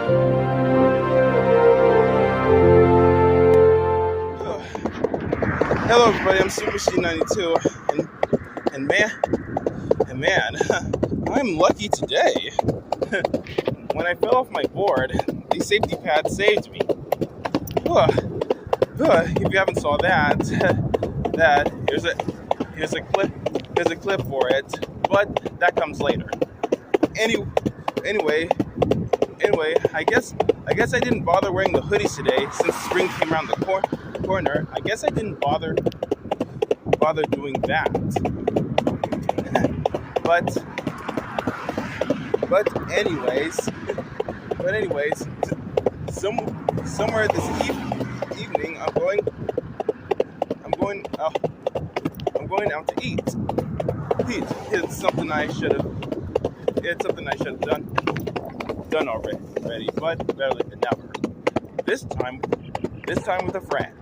Hello everybody, I'm Super Machine 92, and man, I'm lucky today. When I fell off my board, the safety pad saved me. If you haven't saw that here's a clip for it, but that comes later. Anyway, I guess I didn't bother wearing the hoodies today since spring came around the corner. I guess I didn't bother doing that. but anyways, somewhere this evening I'm going out to eat. It's something I should have done already, but better late than never. This time with a friend.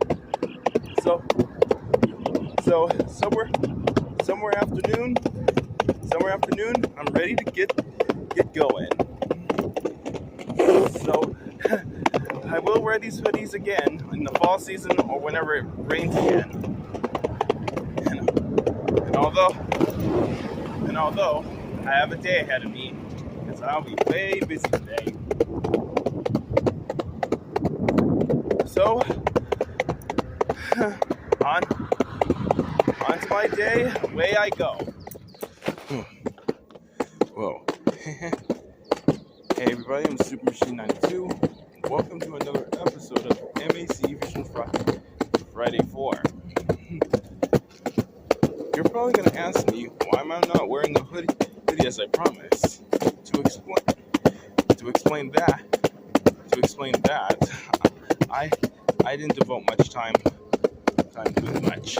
So somewhere afternoon, I'm ready to get going. So I will wear these hoodies again in the fall season or whenever it rains again. And although I have a day ahead of me, because I'll be way busy today. So on to my day, away I go. Whoa. Hey everybody, I'm Super Machine 92. Welcome to another episode of M.A.C. Vision Friday 4. You're probably going to ask me why am I not wearing the hoodie as I promised. To explain that, I didn't devote much time doing much.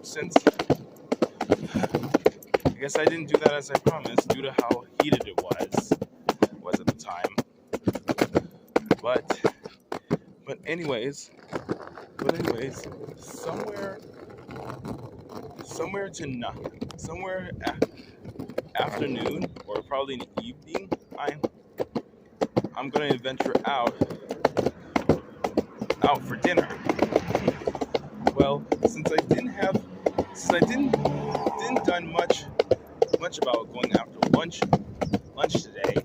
Since I guess I didn't do that as I promised due to how heated it was at the time. But anyways, somewhere afternoon or probably in the evening, I'm gonna venture out for dinner. Well, since I didn't done much about going after lunch today,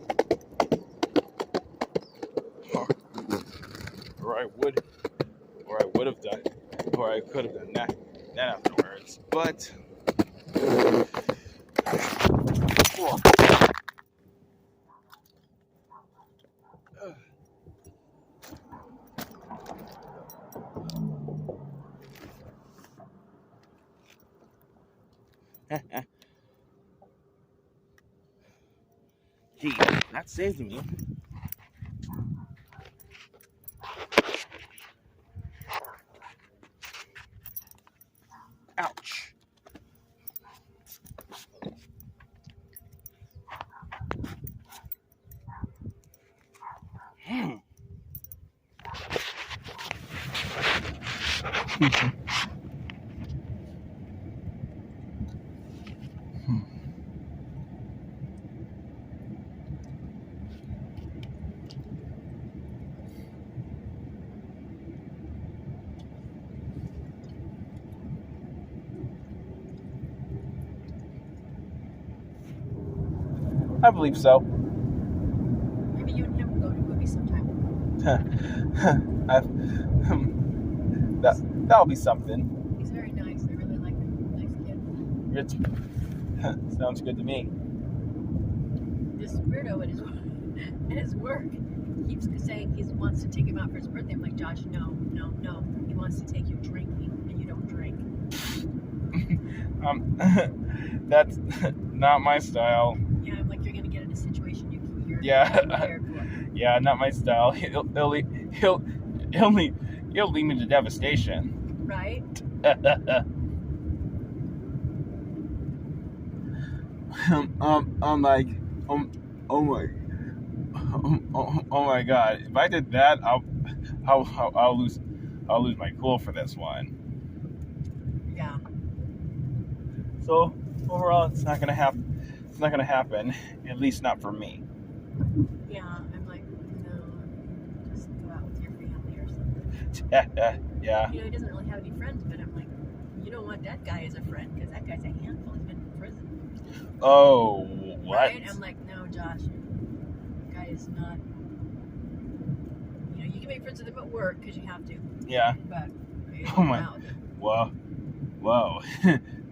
or I could have done that afterwards. But gee, that saved me. Ouch. I believe so. Maybe you and him will go to movies sometime. That'll be something. He's very nice. I really like him. Nice kid. Sounds good to me. This weirdo at his work keeps saying he wants to take him out for his birthday. I'm like, Josh, no. He wants to take you drinking, and you don't drink. That's not my style. Yeah, I'm like, you're gonna get in a situation you're Yeah. not prepared for. Yeah, not my style. He'll lead me to devastation. Right? I'm like, oh my God! If I did that, I'll lose my cool for this one. Yeah. So overall, it's not gonna happen. At least not for me. Yeah, I'm like, no, just go out with your family or something. Yeah. He doesn't really have any friends, but I'm like, you don't want that guy as a friend because that guy's a handful. He's been in prison. Oh, what? Right? I'm like, no, Josh, that guy is not. You can make friends with him at work because you have to. Yeah. But Oh my. out. Whoa.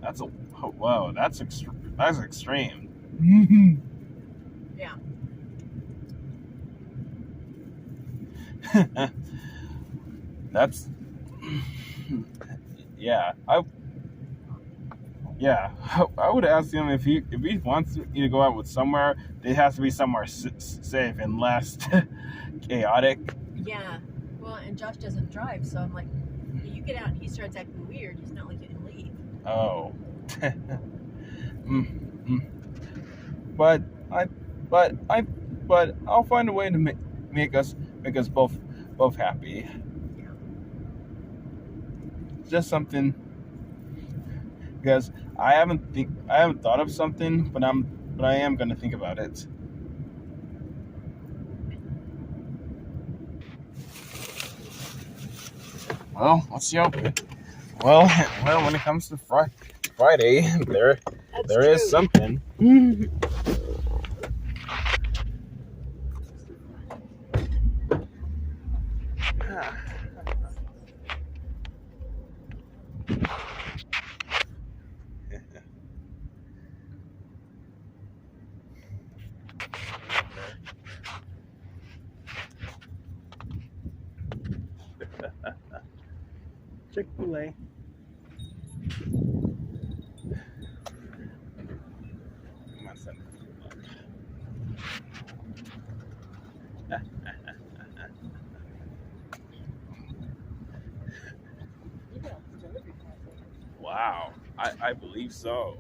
That's a. Whoa. That's extreme. That's extreme. Yeah. That's. Yeah. I would ask him if he wants you to go out with somewhere. It has to be somewhere safe and less chaotic. Yeah. Well, and Josh doesn't drive, so I'm like, you get out and he starts acting weird. He's not like you can leave. Oh. But I'll find a way to make us both happy. Yeah. Just something, because I haven't thought of something, but I am gonna think about it. Well, let's see. Well, when it comes to Friday, there is something. Chick-fil-A. Wow, I believe so.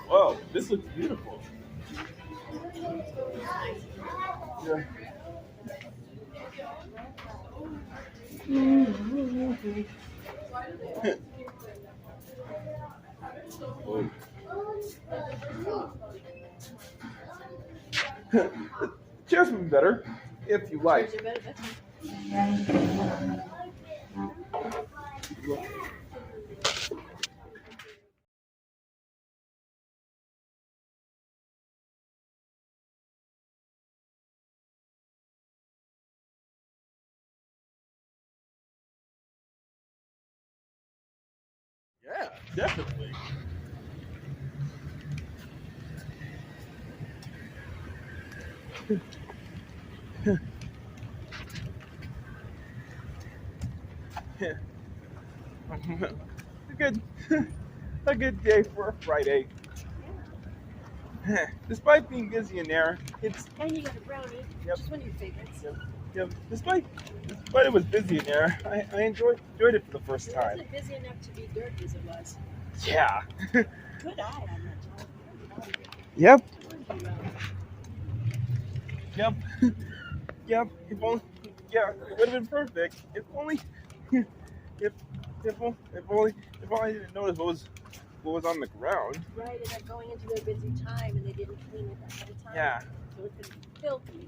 Whoa, this looks beautiful. Yeah. Oh. Chairs would be better if you like. Chairs are better, that's fine. Yeah, definitely. a good a good day for a Friday. Despite being busy in there, it's And you got a brownie, which is one of your favorites. Despite it was busy in there, I enjoyed it for the first It time. wasn't busy enough to be dirty as it was. Yeah. Good eye on that, John. Yep. If only, yeah, it would have been perfect. If only, if only I didn't notice what was on the ground. Right, and they're going into their busy time and they didn't clean it ahead of time. Yeah. So it's been filthy.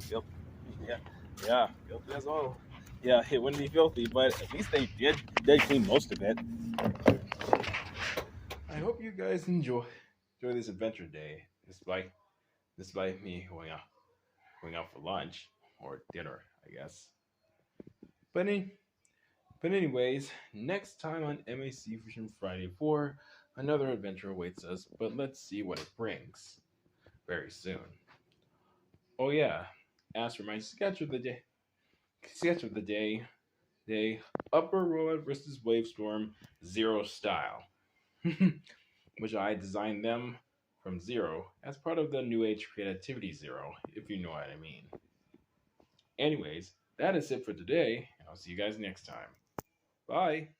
Filthy. Yeah, filthy as all. Yeah, it wouldn't be filthy, but at least they did clean most of it. I hope you guys enjoy this adventure day, despite me going out for lunch or dinner, I guess. But anyways, next time on M.A.C. Fusion Friday 4, another adventure awaits us, but let's see what it brings very soon. Oh yeah, as for my sketch of the day, Upper Road versus Wavestorm Zero Style, which I designed them from zero as part of the New Age Creativity Zero, if you know what I mean. Anyways, that is it for today, and I'll see you guys next time. Bye.